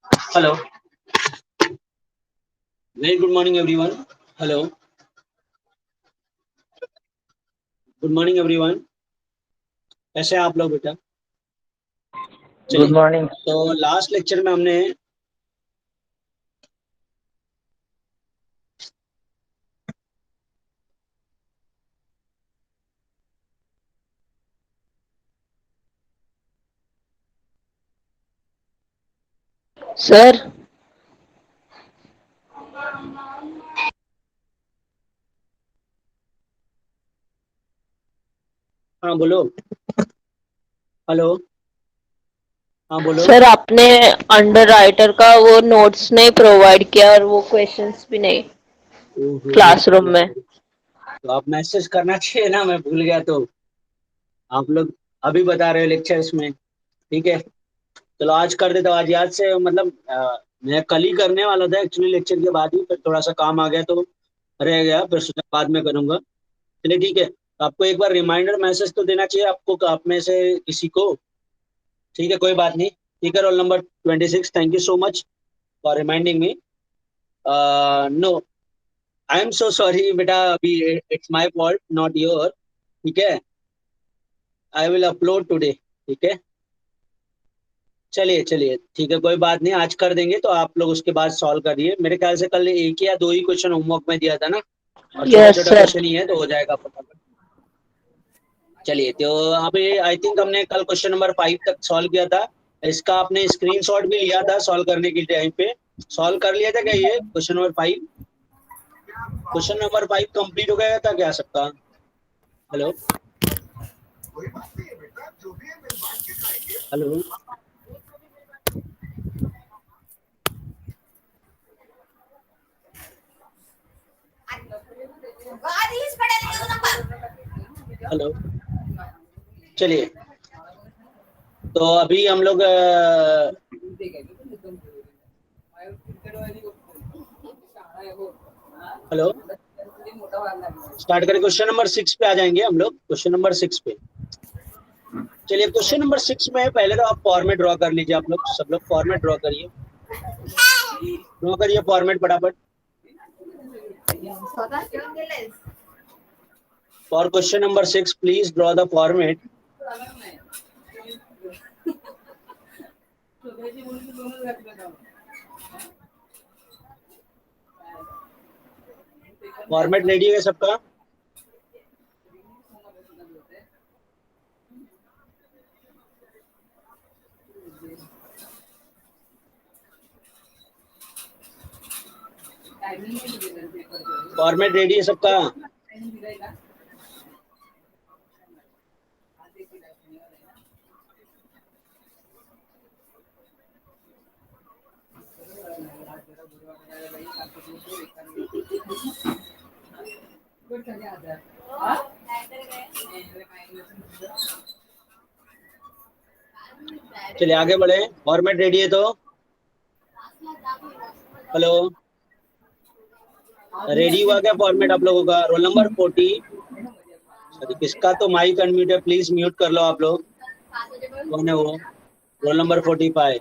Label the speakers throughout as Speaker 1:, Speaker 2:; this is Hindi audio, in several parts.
Speaker 1: Hello. Very good morning, everyone. Hello. Good morning, everyone. कैसे हैं आप लोग बेटा?
Speaker 2: Good
Speaker 1: चलिए,
Speaker 2: morning.
Speaker 1: तो लास्ट लेक्चर में हमने
Speaker 2: Sir,
Speaker 1: हाँ बोलो। हेलो। हाँ बोलो।
Speaker 2: सर आपने अंडर राइटर का वो नोट्स नहीं प्रोवाइड किया और वो क्वेश्चंस भी नहीं
Speaker 1: ओहो,
Speaker 2: क्लासरूम
Speaker 1: क्या
Speaker 2: में।
Speaker 1: करूं? तो आप मैसेज करना चाहिए ना, मैं भूल गया तो। आप लोग अभी बता रहे हो लेक्चर्स में, ठीक है। चलो आज कर देता हूँ, आज याद से मतलब मैं कल ही करने वाला था एक्चुअली, लेक्चर के बाद ही, फिर थोड़ा सा काम आ गया तो रह गया, फिर सोचा बाद में करूंगा। चलिए ठीक है, तो आपको एक बार रिमाइंडर मैसेज तो देना चाहिए आपको, आप में से किसी को। ठीक है, कोई बात नहीं। ठीक है, roll number 26, thank you so much for reminding me. No, I am so sorry बेटा, अभी it's my fault not your. ठीक है, आई विल अपलोड टुडे। ठीक है, चलिए चलिए ठीक है, कोई बात नहीं, आज कर देंगे, तो आप लोग उसके बाद सॉल्व करिए। मेरे ख्याल से कल एक या दो ही क्वेश्चन होमवर्क में दिया था ना, और छोटा
Speaker 2: यस
Speaker 1: छोटा
Speaker 2: सर।
Speaker 1: क्वेश्चन ही है, तो हो जाएगा फटाफट। चलिए, तो अभी आई थिंक हमने कल क्वेश्चन नंबर 5 तक सॉल्व किया था। इसका आपने स्क्रीनशॉट भी लिया था सॉल्व करने के टाइम पे। सॉल्व कर लिया था क्या ये question number 5? Question number 5 complete हो गया था क्या सबका? हेलो। हेलो। हेलो। चलिए, तो अभी हम लोग हेलो, स्टार्ट करें, क्वेश्चन नंबर 6 पे आ जाएंगे हम लोग, क्वेश्चन नंबर 6 पे। चलिए, क्वेश्चन नंबर 6 में पहले तो आप फॉर्मेट ड्रॉ कर लीजिए, आप लोग सब लोग फॉर्मेट ड्रॉ करिए। ड्रॉ करिए फॉर्मेट फटाफट for question number 6, please draw the format. Format ready है सबका? फॉर्मेट रेडी है सबका? चलिए आगे बढ़े, फॉर्मेट रेडी है तो। हेलो, रेडी हुआ क्या फॉर्मेट आप लोगों का? Roll number 40। सॉरी, किसका तो माइक अनम्यूट है, प्लीज म्यूट कर लो आप लोग। कौन है वो? Roll number 45।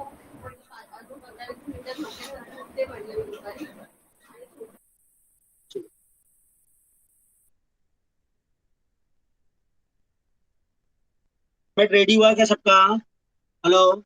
Speaker 1: फॉर्मेट रेडी हुआ क्या सबका? हेलो।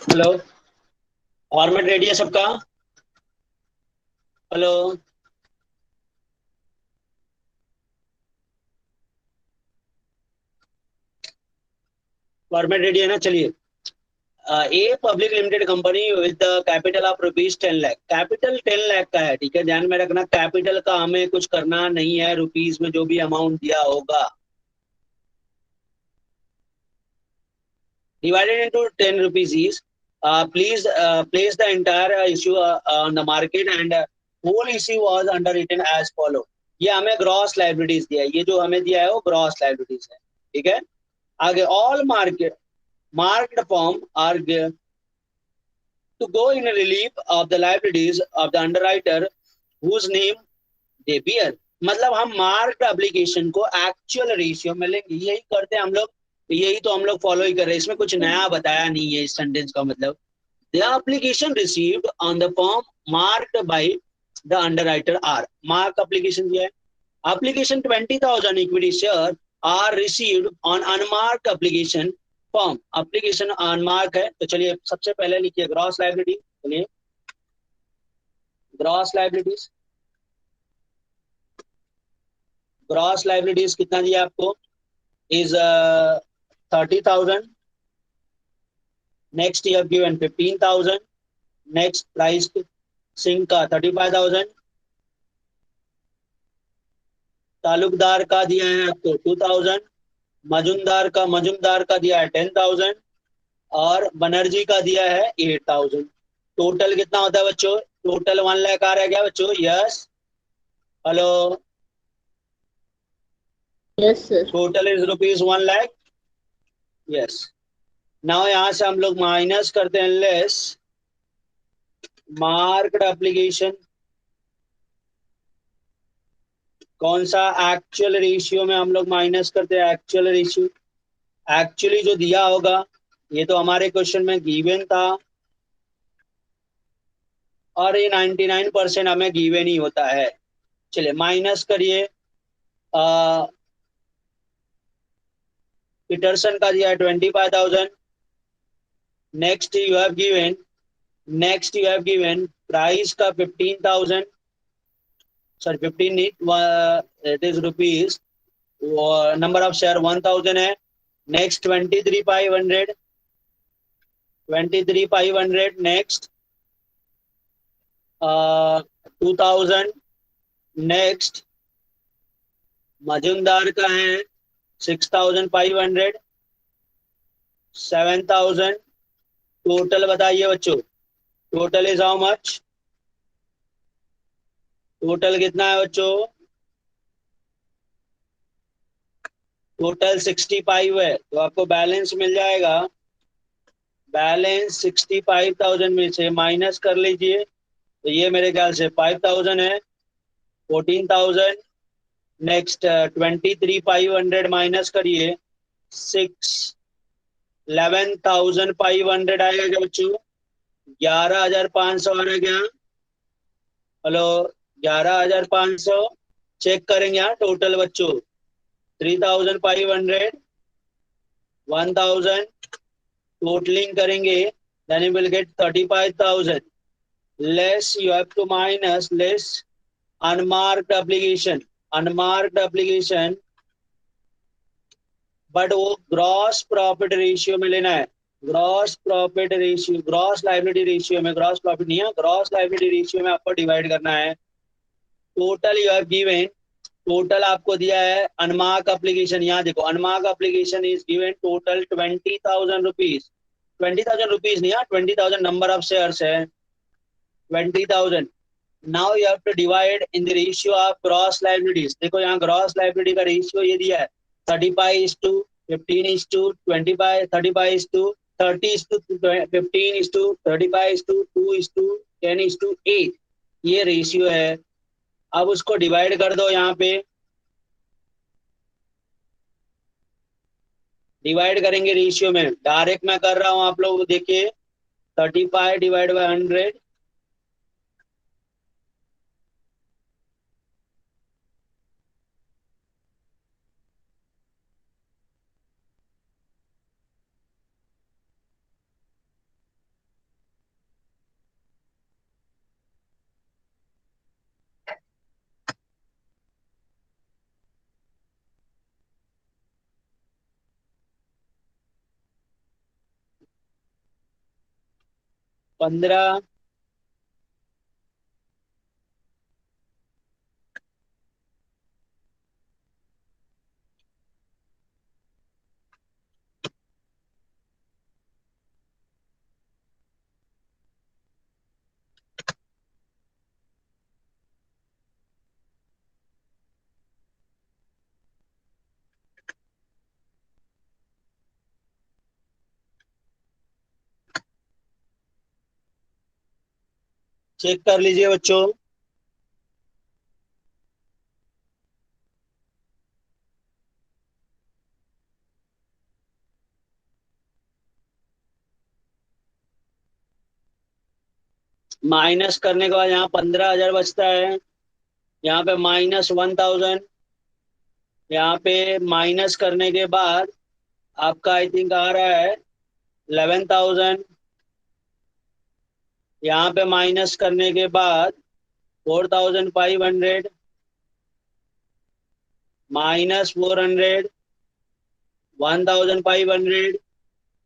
Speaker 1: हेलो, फॉर्मेट रेडी है सबका? हेलो, फॉर्मेट रेडी है ना? चलिए। A public limited company with the capital of ₹10 lakh, capital 10 lakh का है, ठीक है, ध्यान में रखना। कैपिटल का हमें कुछ करना नहीं है, रुपीज में जो भी अमाउंट दिया होगा, divided into 10 rupees each. Please place the entire issue on the market and whole issue was underwritten as follow. ये हमें ग्रॉस लाइबिलिटीज दिया है, ये जो हमें दिया है वो ग्रॉस लाइबिलिटीज है, ठीक है। आगे all market marked form are to go in relief of the liabilities of the underwriter whose name they bear. मतलब हम मार्क्ड एप्लीकेशन को एक्चुअल रेशियो में लेंगे, यही करते हैं हम लोग, यही तो हम लोग फॉलो ही कर रहे हैं, इसमें कुछ नया बताया नहीं है इस सेंटेंस का मतलब। The application received on the form marked by the underwriter are, mark application दिया है। Application 20,000 equity share are received on unmarked application form, application unmark है, तो चलिए सबसे पहले लिखिए ग्रॉस लाइबिलिटी। चलिए ग्रॉस लाइबिलिटीज, ग्रॉस लाइबिलिटीज कितना दिया आपको? is 30,000. Next you have given 15,000. Next price Singh का 35,000, तालुकदार का दिया है आपको 2,000, मजुमदार का दिया है 10,000 और बनर्जी का दिया है 8,000। टोटल कितना होता है बच्चों? टोटल 1 लाख आ रहा है क्या बच्चों? Yes, hello,
Speaker 2: Yes, sir.
Speaker 1: Total is ₹1 lakh. Yes, now यहां से हम लोग माइनस करते हैं लेस मार्क्ड एप्लीकेशन, कौन सा? एक्चुअल रेशियो में हम लोग माइनस करते हैं एक्चुअल रेशियो, एक्चुअली जो दिया होगा, ये तो हमारे क्वेश्चन में गिवन था और ये 99% हमें गिवन ही होता है। चलिए माइनस करिए, पीटरसन का दिया है 25,000। Next you have given, next you have given price का 15,000, सॉरी 15 नहीं, it is rupees, number of share 1,000 है। नेक्स्ट 23,500, 23,500, नेक्स्ट 2,000, नेक्स्ट मजुमदार का है 6,500, 7,000। टोटल बताइए बच्चों, total is how much? Total कितना है बच्चों? टोटल 65 है, तो आपको बैलेंस मिल जाएगा, बैलेंस 65,000 में से माइनस कर लीजिए, तो ये मेरे ख्याल से 5,000 है, 14,000। नेक्स्ट 23,500 माइनस करिए, 11,500 आएगा क्या बच्चों? 11,500 आ रहा है क्या? हेलो, 11,500। चेक करेंगे यहाँ टोटल बच्चों, 3,500, 1,000, टोटलिंग करेंगे, then you will get 35,000 less you have to minus less unmarked application, unmarked application, but वो ग्रॉस प्रॉफिट रेशियो में लेना है, gross profit ratio, gross liability ratio में, ग्रॉस प्रॉफिट नहीं है, ग्रॉस लाइबिलिटी रेशियो में आपको डिवाइड करना है। Total you have given, total आपको दिया है अनमार्क एप्लीकेशन, यहाँ देखो unmark application is given total 20,000 rupees, 20,000 rupees नहीं, 20,000 नंबर ऑफ शेयर्स है, 20,000। Now you have to divide in the ratio of gross liabilities, देखो यहाँ ग्रॉस लाइबिलिटी का रेशियो ये दिया है 35:15:25, 35:30:15:25:2:10:8, ये रेशियो है। अब उसको डिवाइड कर दो, यहाँ पे डिवाइड करेंगे रेशियो में, डायरेक्ट मैं कर रहा हूँ, आप लोग देखिए 35/100, 15। चेक कर लीजिए बच्चों। माइनस करने के बाद यहाँ 15,000 बचता है। यहाँ पे -1,000। यहाँ पे माइनस करने के बाद आपका आई थिंक आ रहा है 11,000। यहाँ पे माइनस करने के बाद 4,500, -400, 1,500,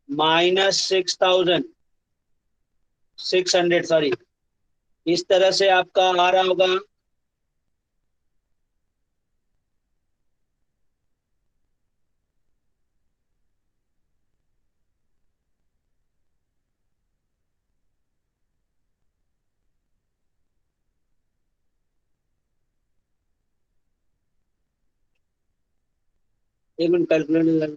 Speaker 1: -6,600, सॉरी। इस तरह से आपका आ रहा होगा। एक minute calculator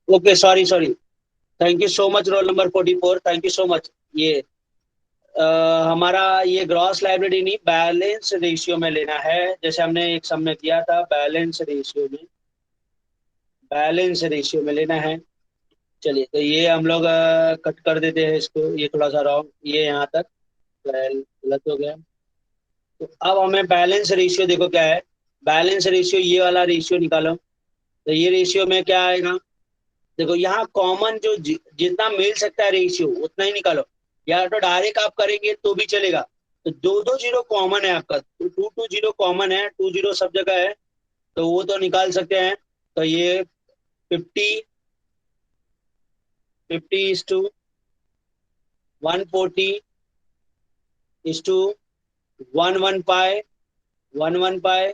Speaker 1: okay, sorry sorry. Thank you so much roll number 44, thank you so much. ये अ, हमारा ये ग्रॉस लाइबिलिटी नहीं, बैलेंस रेशियो में लेना है, जैसे हमने एक सम में किया था, बैलेंस रेशियो में लेना है। चलिए, तो ये हम लोग कट कर देते हैं इसको, ये थोड़ा सा रॉन्ग, ये यहाँ तक गलत हो गया। तो अब हमें बैलेंस रेशियो देखो क्या है। बैलेंस रेशियो ये वाला रेशियो निकालो। तो ये रेशियो में क्या आएगा? देखो यहाँ कॉमन जो जितना मिल सकता है रेशियो उतना ही निकालो, या तो डायरेक्ट आप करेंगे तो भी चलेगा। तो दो दो जीरो कॉमन है आपका, तो 2 2 0 कॉमन है, 2 0 सब जगह है, तो वो तो निकाल सकते हैं। तो ये 50, 50 इज टू 1 1 पाई 1 1 पाई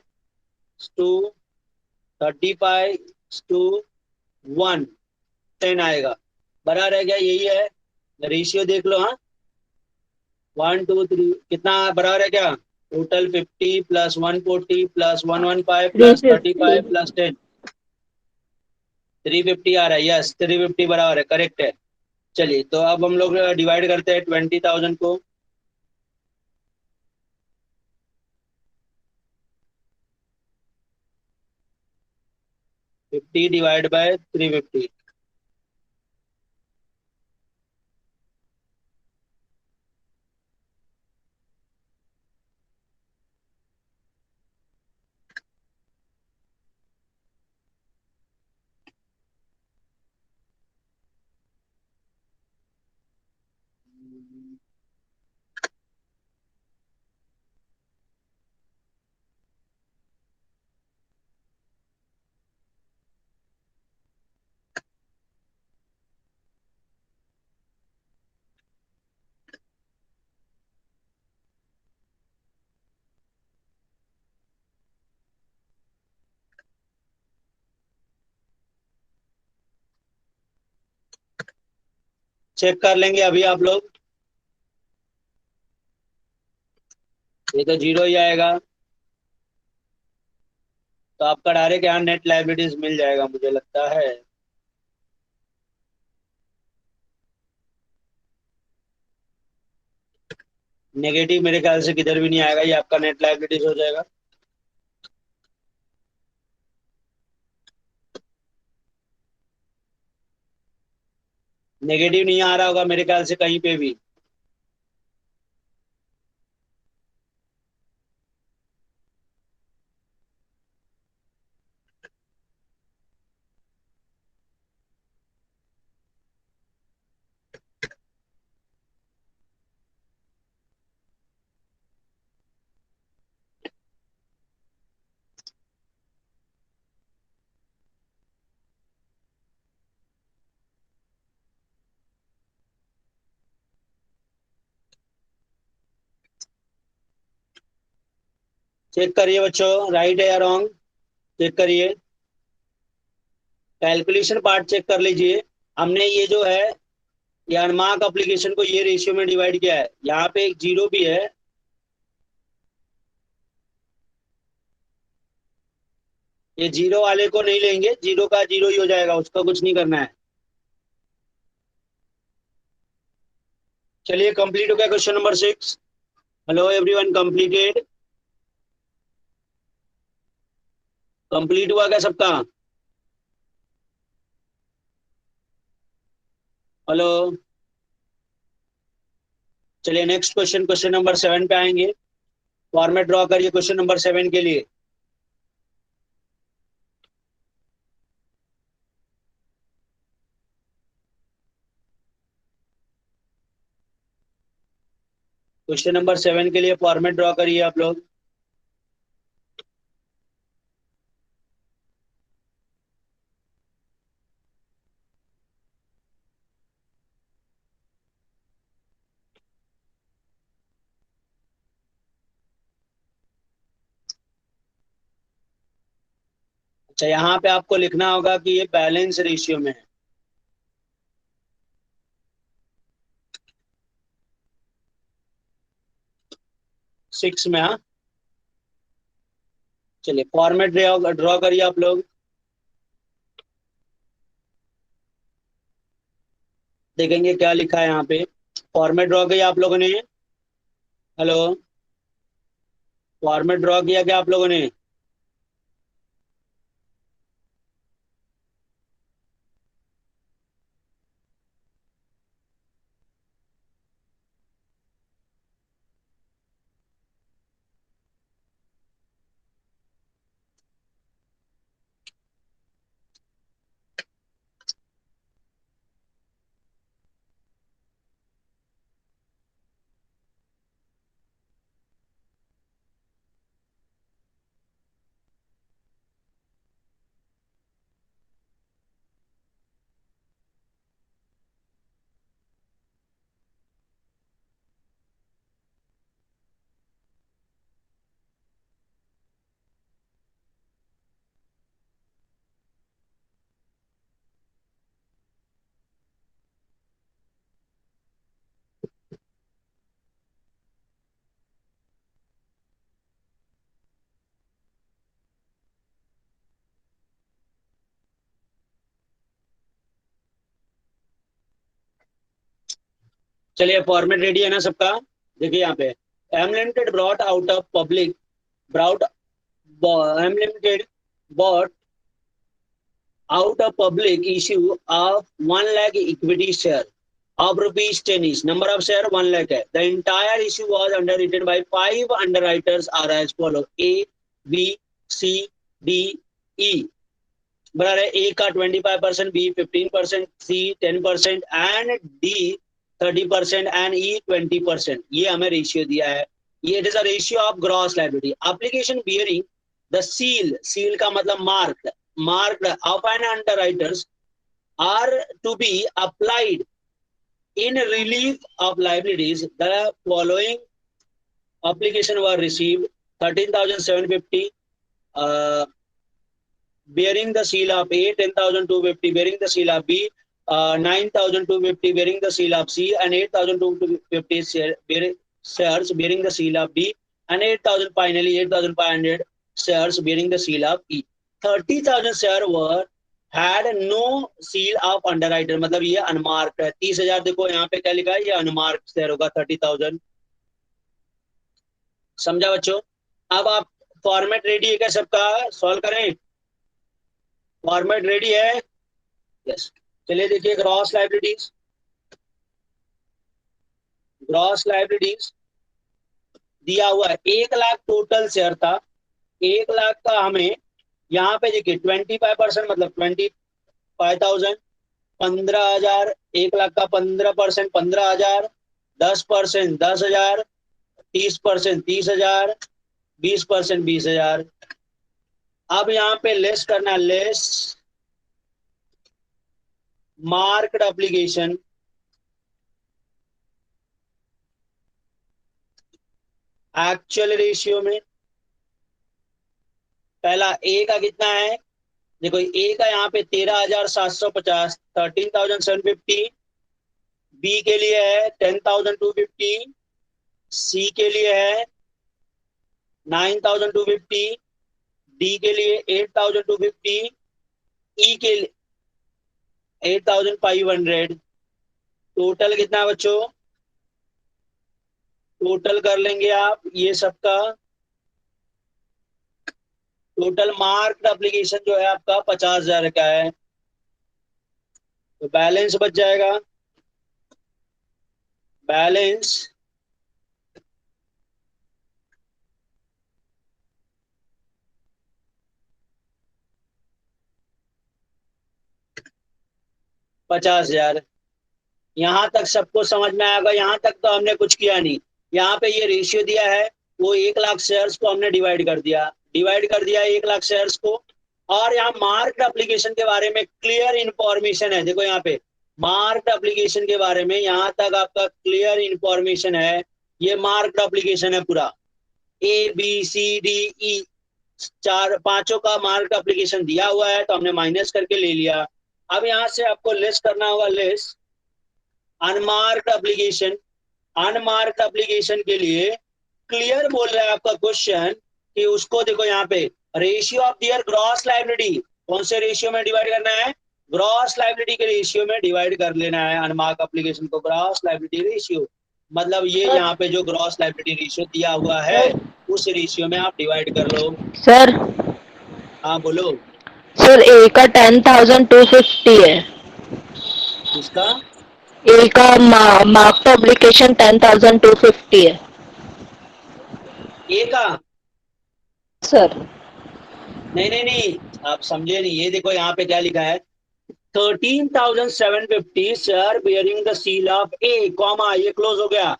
Speaker 1: टू 30 पाई टू 1, 10 आएगा। बराबर है क्या? यही है। रेशियो देख लो। हाँ, 1 2 3 कितना बराबर है क्या? टोटल 50 + 140 + 1 1 5 + 35
Speaker 2: 350।
Speaker 1: + 10, 350 आ रहा है। यस, 350 बराबर है, करेक्ट है। चलिए, तो अब हम लोग डिवाइड करते हैं 20,000 को। 50 ÷ 350। चेक कर लेंगे अभी आप लोग। ये तो जीरो ही आएगा, तो आपका डायरेक्ट यहाँ नेट लाइबिलिटीज मिल जाएगा मुझे लगता है। नेगेटिव मेरे ख्याल से किधर भी नहीं आएगा, ये आपका नेट लाइबिलिटीज हो जाएगा। नेगेटिव नहीं आ रहा होगा मेरे ख्याल से कहीं पे भी। चेक करिए बच्चों, राइट है या रॉन्ग, चेक करिए। कैलकुलेशन पार्ट चेक कर लीजिए। हमने ये जो है ये अनमार्क एप्लीकेशन को ये रेशियो में डिवाइड किया है, यहाँ पे एक जीरो भी है। ये जीरो वाले को नहीं लेंगे, जीरो का जीरो ही हो जाएगा, उसका कुछ नहीं करना है। चलिए कंप्लीट हो गया question number 6। Hello everyone, completed, complete हुआ क्या सबका? हेलो। चलिए नेक्स्ट क्वेश्चन, क्वेश्चन नंबर 7 पे आएंगे। फॉर्मेट ड्रॉ करिए क्वेश्चन नंबर 7 के लिए। क्वेश्चन नंबर 7 के लिए फॉर्मेट ड्रॉ करिए आप लोग। अच्छा, यहाँ पे आपको लिखना होगा कि ये बैलेंस रेशियो में है। 6 में, हाँ। चलिए फॉर्मेट ड्रॉ ड्रॉ करिए आप लोग। देखेंगे क्या लिखा है यहाँ पे। फॉर्मेट ड्रॉ किया आप लोगों ने? हेलो, फॉर्मेट ड्रॉ किया क्या आप लोगों ने? चलिए फॉर्मेट रेडी है ना सबका? देखिए यहाँ पे, M limited brought out of public, brought M limited bought out a public issue of 1 lakh equity share of rupees 10 each. Number of share 1 lakh है. The entire issue was underwritten by 5 underwriters are as follow: A, B, C, D, E. बराबर है, ए का 25%, B 15%, C 10% and D 30% and E 20%। ये हमें रेशियो दिया है। ये it is a ratio of gross liability application bearing the seal, seal का मतलब marked of an underwriters are to be applied in relief of liabilities. The following application were received: 13,750 bearing the seal of A, 10,250 bearing the seal of B, 9,250 bearing the seal of C, and 8,250 shares bearing the seal of D, and 8,000 finally 8,500 shares bearing the seal of E. 30,000 shares were had no seal of underwriter, मतलब ये अनमार्क्ड है। 30,000 देखो यहाँ पे क्या लिखा है, ये अनमार्क्ड शेयर होगा 30,000। समझा बच्चों? अब आप फॉर्मेट रेडी है क्या सबका? सॉल्व करें, फॉर्मेट रेडी है? यस। चलिए देखिए, ग्रॉस लाइबिलिटीज, ग्रॉस लाइबिलिटीज दिया हुआ है 1 लाख टोटल शेयर था। 1 लाख का हमें यहाँ पे देखिए 25% मतलब 25,000, 15,000, 1 लाख का 15% 15,000, 10% 10,000, 30% 30,000, 20% 20,000। अब यहाँ पे लेस करना, less marked application actual ratio में, पहला ए का कितना है, देखो ए का यहाँ पे 13,750, 13,750। बी के लिए है 10,250। सी के लिए है 9,250। डी के लिए 8,250। ई के लिए 8,500। टोटल कितना है बच्चों, टोटल कर लेंगे आप ये सबका। टोटल मार्क्ड एप्लीकेशन जो है आपका 50,000 का है, तो बैलेंस बच जाएगा। बैलेंस 50,000। यहां तक सबको समझ में आएगा, यहां तक तो हमने कुछ किया नहीं। यहाँ पे ये रेशियो दिया है, वो 1 लाख शेयर्स को हमने डिवाइड कर दिया 1 लाख शेयर्स को। और यहाँ मार्क्ड एप्लीकेशन के बारे में क्लियर इंफॉर्मेशन है, देखो यहाँ पे मार्क्ड एप्लीकेशन के बारे में यहाँ तक आपका क्लियर इंफॉर्मेशन है। ये मार्क्ड एप्लीकेशन है पूरा, ABCDE, चार पांचों का मार्क्ड एप्लीकेशन दिया हुआ है, तो हमने माइनस करके ले लिया। अब यहाँ से आपको लेस करना होगा, less unmarked application. Unmarked application के लिए क्लियर बोल रहा है आपका क्वेश्चन कि उसको देखो यहाँ पे ratio of their gross liability, कौन से रेशियो में डिवाइड करना है, ग्रॉस लाइबिलिटी के रेशियो में डिवाइड कर लेना है अनमार्क एप्लीकेशन को, ग्रॉस लाइबिलिटी रेशियो। मतलब ये
Speaker 2: सर
Speaker 1: यहाँ पे जो ग्रॉस लाइबिलिटी रेशियो दिया हुआ है
Speaker 2: सर
Speaker 1: उस रेशियो में आप डिवाइड कर लो।
Speaker 2: सर
Speaker 1: हाँ बोलो।
Speaker 2: सर ए का 10,250 है।
Speaker 1: किसका?
Speaker 2: ए का मार्क्ड एप्लीकेशन 10,250 है।
Speaker 1: ए का?
Speaker 2: सर
Speaker 1: नहीं नहीं नहीं, आप समझे नहीं, ये देखो यहाँ पे क्या लिखा है, 13,750 share bearing the seal of A comma, ये क्लोज हो गया।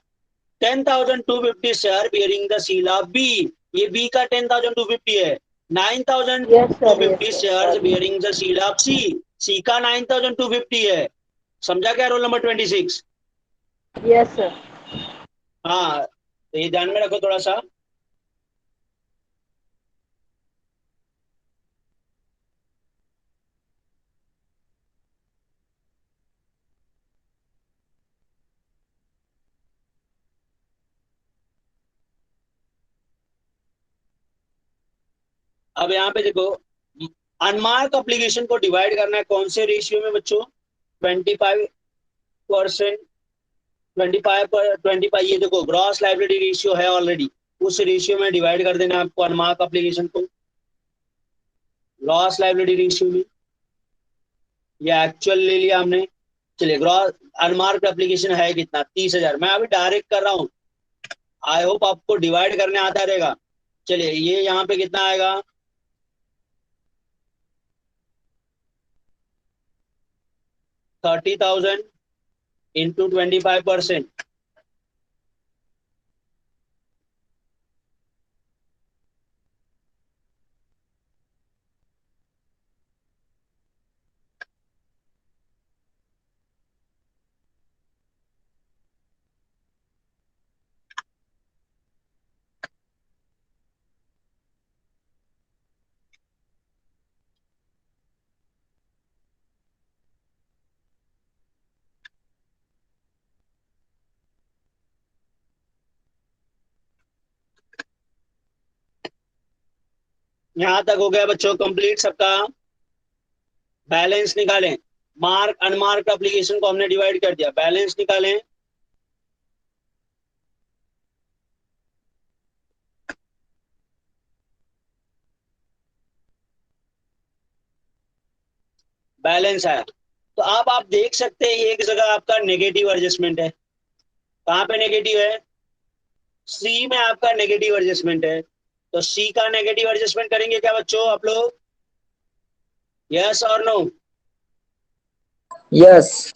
Speaker 1: 10,250 share bearing the seal of B, ये बी का 10,250 है।
Speaker 2: Yes sir, yes
Speaker 1: 9,250
Speaker 2: sir,
Speaker 1: share
Speaker 2: sorry.
Speaker 1: Bearing the seal of C, C का 9,250 है। समझा क्या रोल नंबर 26?
Speaker 2: Yes sir.
Speaker 1: हाँ, तो ये ध्यान में रखो थोड़ा सा। अब यहाँ पे देखो, अनमार्क एप्लीकेशन को डिवाइड करना है कौन से रेशियो में बच्चों, 25%। 25 ये देखो ग्रॉस लाइबिलिटी रेशियो है ऑलरेडी, उस रेशियो में डिवाइड कर देना आपको अनमार्क एप्लीकेशन को, ग्रॉस लाइबिलिटी रेशियो में। ये एक्चुअल ले लिया हमने। चलिए ग्रॉस अनमार्क एप्लीकेशन है कितना, 30,000। मैं अभी डायरेक्ट कर रहा हूँ, आई होप आपको डिवाइड करने आता रहेगा। चलिए ये यहाँ पे कितना आएगा, 30,000 इंटू 25%। यहाँ तक हो गया बच्चों कंप्लीट सबका। बैलेंस निकालें, मार्क अनमार्क एप्लीकेशन को हमने डिवाइड कर दिया, बैलेंस निकालें। बैलेंस आया, तो अब आप देख सकते हैं एक जगह आपका नेगेटिव एडजस्टमेंट है। कहाँ पे नेगेटिव है, सी में आपका नेगेटिव एडजस्टमेंट है। तो सी का नेगेटिव एडजस्टमेंट करेंगे क्या बच्चों आप लोग, यस और नो?
Speaker 3: यस।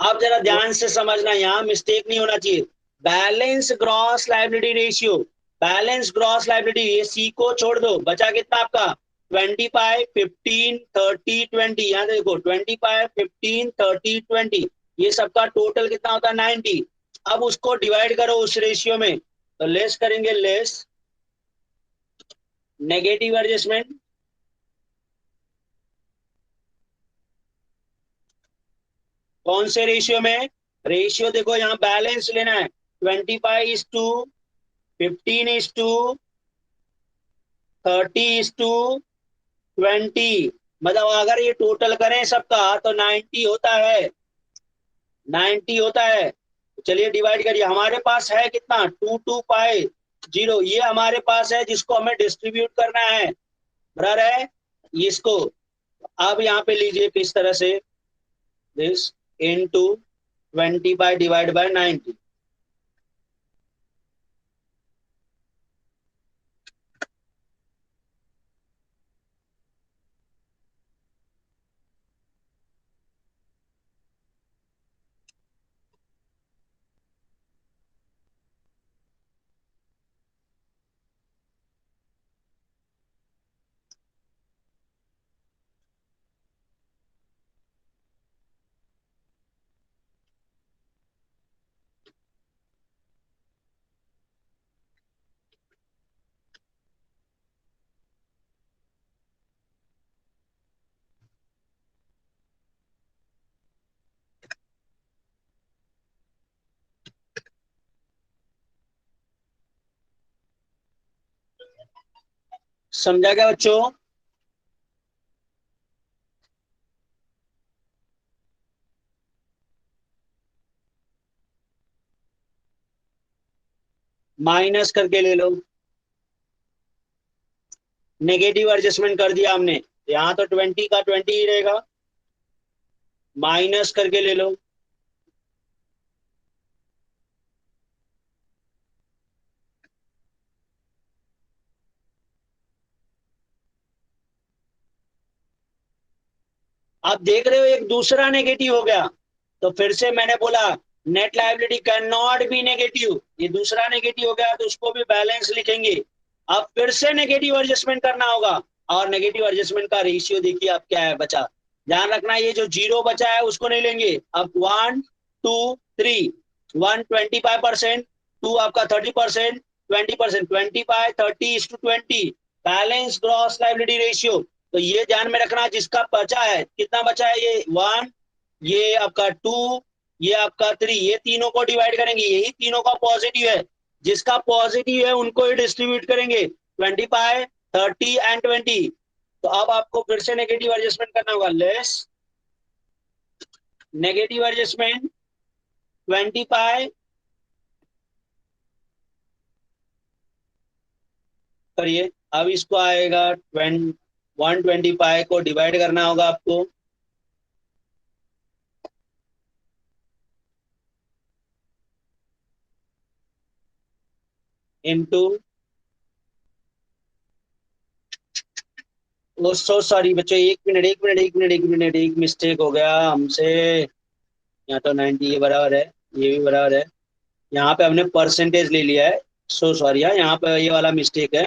Speaker 1: आप जरा ध्यान से समझना, यहाँ मिस्टेक नहीं होना चाहिए। Balance gross liability ratio, balance gross liability, ये सी को छोड़ दो, बचा कितना आपका 25, 15, 30, 20। यहाँ देखो 25, 15, 30, 20, ये सबका टोटल कितना होता है 90। अब उसको डिवाइड करो उस रेशियो में, तो लेस करेंगे, लेस नेगेटिव एडजस्टमेंट, कौन से रेशियो में? रेशियो देखो यहाँ बैलेंस लेना है, 25:15:30:20, मतलब अगर ये टोटल करें सबका तो 90 होता है, 90 होता है। चलिए डिवाइड करिए, हमारे पास है कितना, 2 2 पाई 0, ये हमारे पास है जिसको हमें डिस्ट्रीब्यूट करना है, बराबर है इसको। अब यहाँ पे लीजिए किस तरह से, this into 20 by divide by 90। समझा क्या बच्चों? माइनस करके ले लो, नेगेटिव एडजस्टमेंट कर दिया हमने, यहाँ तो 20 का 20 ही रहेगा, माइनस करके ले लो। आप देख रहे हो एक दूसरा नेगेटिव हो गया, तो फिर से मैंने बोला net liability can not be negative, ये दूसरा नेगेटिव हो गया तो उसको भी बैलेंस लिखेंगे। अब फिर से नेगेटिव एडजस्टमेंट करना होगा, और नेगेटिव एडजस्टमेंट का रेशियो देखिए आप क्या है बचा, ध्यान रखना ये जो जीरो बचा है उसको नहीं लेंगे। अब 1 2 3, 1 25%, 2 आपका 30%, 20%, 20/30:20, बैलेंस ग्रॉस लायबिलिटी रेशियो। तो ये ध्यान में रखना, जिसका बचा है, कितना बचा है, ये 1, ये आपका 2, ये आपका 3, ये तीनों को डिवाइड करेंगे, यही तीनों का पॉजिटिव है, जिसका पॉजिटिव है उनको ही डिस्ट्रीब्यूट करेंगे, 20/30 एंड 20। तो अब आपको फिर से नेगेटिव एडजस्टमेंट करना होगा, लेस नेगेटिव एडजस्टमेंट 20 पाई, करिए। अब इसको आएगा 120 पाई को डिवाइड करना होगा आपको, इनटू, वो सो सॉरी बच्चों, एक मिस्टेक हो गया हमसे, यहाँ तो 90 ये बराबर है, ये भी बराबर है, यहाँ पे हमने परसेंटेज ले लिया है, सो सॉरी, यहाँ पे ये वाला मिस्टेक है,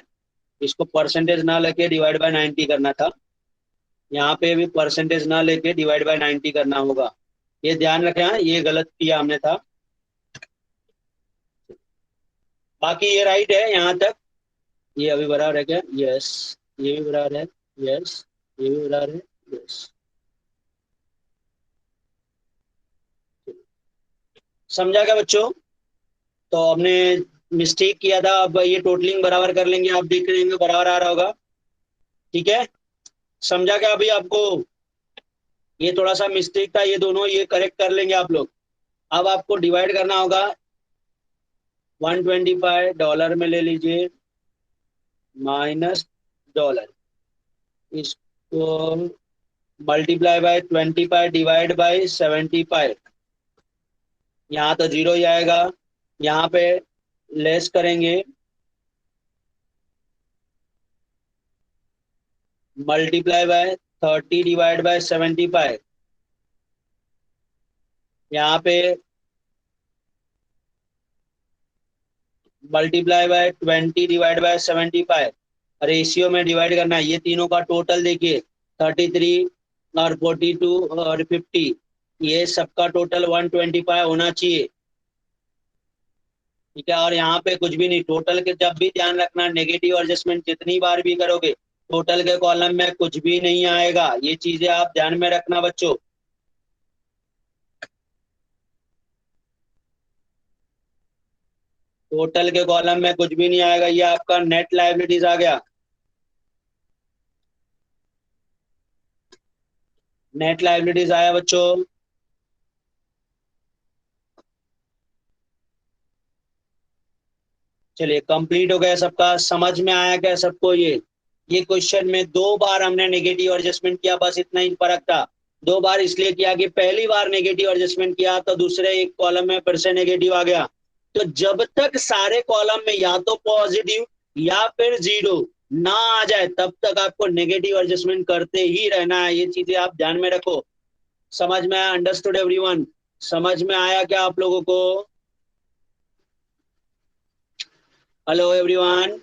Speaker 1: इसको परसेंटेज ना लेके डिवाइड बाय 90 करना था, यहाँ पे भी परसेंटेज ना लेके डिवाइड बाय 90 करना होगा, ये ध्यान रखें, ये गलत किया हमने था। बाकी ये राइट है यहाँ तक, ये अभी बराबर है क्या, यस, ये भी बराबर है, यस, ये भी बराबर है, यस। समझा क्या बच्चों? तो हमने मिस्टेक किया था, अब ये टोटलिंग बराबर कर लेंगे, आप देख लेंगे बराबर आ रहा होगा, ठीक है। समझा क्या अभी आपको? ये थोड़ा सा मिस्टेक था, ये दोनों ये करेक्ट कर लेंगे आप लोग। अब आपको डिवाइड करना होगा, 125 डॉलर में ले लीजिए, -डॉलर, इसको multiply by 20 pi divide by 70 पाई, यहाँ तो जीरो ही आएगा, यहाँ पे लेस करेंगे, मल्टीप्लाई बाय 30 डिवाइड बाय 70 पाई, यहाँ पे multiply by 20 divide by 70 pi, ratio में डिवाइड करना है, ये तीनों का टोटल देखिए, 33 और 42 और 50, ये सबका टोटल 125 होना चाहिए। ठीक है, और यहाँ पे कुछ भी नहीं, टोटल के जब भी ध्यान रखना, नेगेटिव एडजस्टमेंट जितनी बार भी करोगे टोटल के कॉलम में कुछ भी नहीं आएगा, ये चीजें आप ध्यान में रखना बच्चों। टोटल के कॉलम में कुछ भी नहीं आएगा, ये आपका नेट लायबिलिटीज आ गया। नेट लायबिलिटीज आया बच्चों। चलिए कंप्लीट हो गया सबका, समझ में आया क्या सबको? ये क्वेश्चन में दो बार हमने नेगेटिव एडजस्टमेंट किया, बस इतना ही फर्क था। दो बार इसलिए किया कि पहली बार नेगेटिव एडजस्टमेंट किया तो दूसरे एक कॉलम में फिर से नेगेटिव आ गया। तो जब तक सारे कॉलम में या तो पॉजिटिव या फिर जीरो ना आ जाए तब तक आपको नेगेटिव एडजस्टमेंट करते ही रहना है, ये चीजें आप ध्यान में रखो। समझ में आया? Understood everyone? समझ में आया क्या आप लोगों को? Hello everyone.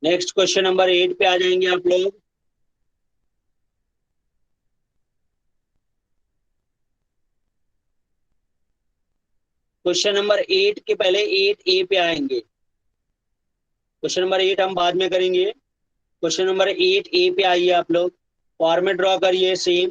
Speaker 1: Next question number 8 पे आ जाएंगे आप लोग। क्वेश्चन नंबर 8 के पहले 8A पे आएंगे। क्वेश्चन नंबर 8 हम बाद में करेंगे। क्वेश्चन नंबर 8A पे आइए आप लोग, फॉर्मेट ड्रॉ करिए सेम।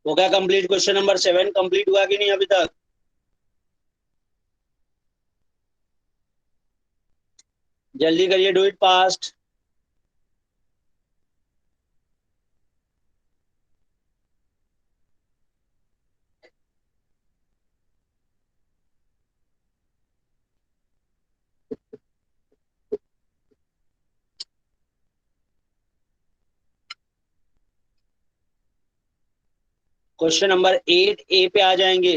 Speaker 1: हो गया कंप्लीट? क्वेश्चन नंबर 7 कंप्लीट हुआ कि नहीं अभी तक? जल्दी करिए, do it fast. Question number 8A पे आ जाएंगे।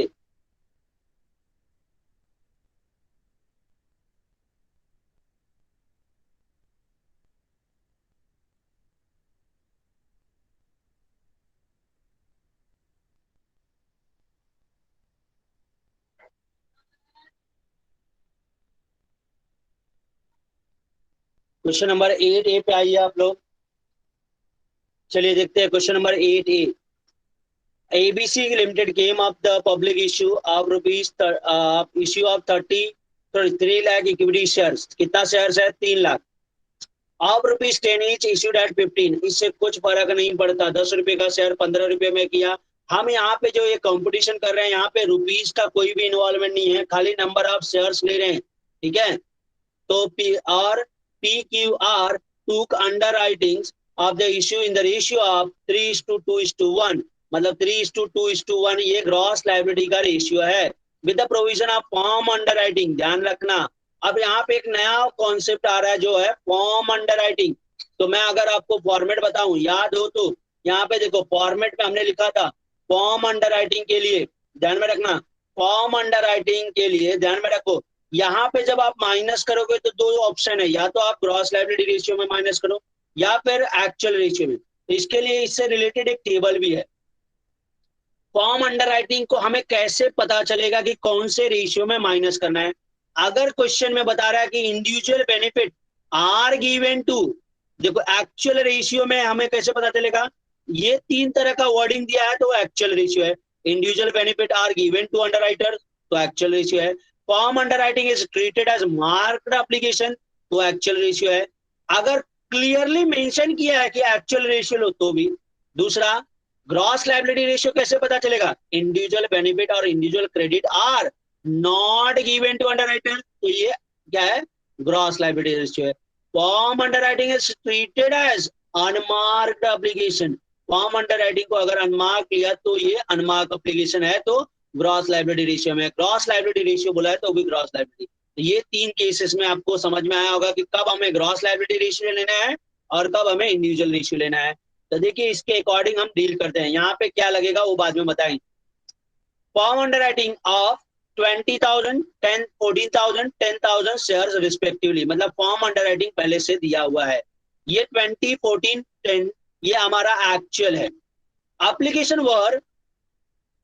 Speaker 1: क्वेश्चन नंबर 8A पे आइए आप लोग। चलिए देखते हैं question number 8A। ABC Limited came up the public issue of issue of 3 lakh equity shares। कितना शेयर्स है? 3 लाख। अब ₹10 ईच इश्यूड एट 15। इससे कुछ फर्क नहीं पड़ता, ₹10 का शेयर 15 रुपए में किया। हम यहाँ पे जो ये कंपटीशन कर रहे हैं, यहाँ पे रुपीज का कोई भी इन्वॉल्वमेंट नहीं है, खाली नंबर ऑफ शेयर्स ले रहे हैं। ठीक है, तो PQR took underwritings of the issue in the ratio of 3:2:1। मतलब 3:2:1 ये ग्रॉस लाइबिलिटी का रेशियो है with the provision of form underwriting. ध्यान रखना, अब यहाँ पे एक नया कॉन्सेप्ट आ रहा है जो है फॉर्म अंडरराइटिंग। तो मैं अगर आपको फॉर्मेट बताऊं, याद हो तो यहाँ पे देखो फॉर्मेट में हमने लिखा था फॉर्म अंडर राइटिंग के लिए, ध्यान में रखना, फॉर्म अंडर राइटिंग के लिए ध्यान में रखो, यहाँ पे जब आप माइनस करोगे तो दो ऑप्शन है, या तो आप ग्रॉस लायबिलिटी रेशियो में माइनस करो या फिर एक्चुअल रेशियो में। तो इसके लिए इससे रिलेटेड एक टेबल भी है। फॉर्म अंडर राइटिंग को हमें कैसे पता चलेगा कि कौन से रेशियो में माइनस करना है? अगर क्वेश्चन में बता रहा है कि individual benefit are given to, देखो एक्चुअल रेशियो में हमें कैसे पता चलेगा? ये तीन तरह का वर्डिंग दिया है तो एक्चुअल रेशियो है। Individual benefit are given to underwriter तो एक्चुअल रेशियो है। Form underwriting is treated as marked application तो एक्चुअल रेशियो है। अगर क्लियरली मेंशन किया है कि एक्चुअल रेशियो लो तो भी। दूसरा, ग्रॉस लायबिलिटी रेशियो कैसे पता चलेगा? इंडिविजुअल बेनिफिट और individual credit are not given to underwriter तो ये क्या है? ग्रॉस लायबिलिटी रेशियो है। Form underwriting is treated as unmarked application, form underwriting को अगर अनमार्क लिया तो ये अनमार्क एप्लीकेशन है तो ग्रॉस लायबिलिटी रेशियो में। ग्रॉस लायबिलिटी रेशियो बोला है तो भी ग्रॉस लायबिलिटी। तो ये तीन केसेस में आपको समझ में आया होगा कि कब हमें ग्रॉस लायबिलिटी रेशियो लेना है और कब हमें इंडिविजुअल रेशियो लेना है। तो देखिए इसके अकॉर्डिंग हम डील करते हैं। यहाँ पे क्या लगेगा वो बाद में बताएंगे। Form under writing of 20,000, 10, 14,000, 10,000 shares respectively, मतलब फॉर्म अंडर राइटिंग पहले से दिया हुआ है। ये 20, 14, 10 ये हमारा एक्चुअल है। एप्लीकेशन वर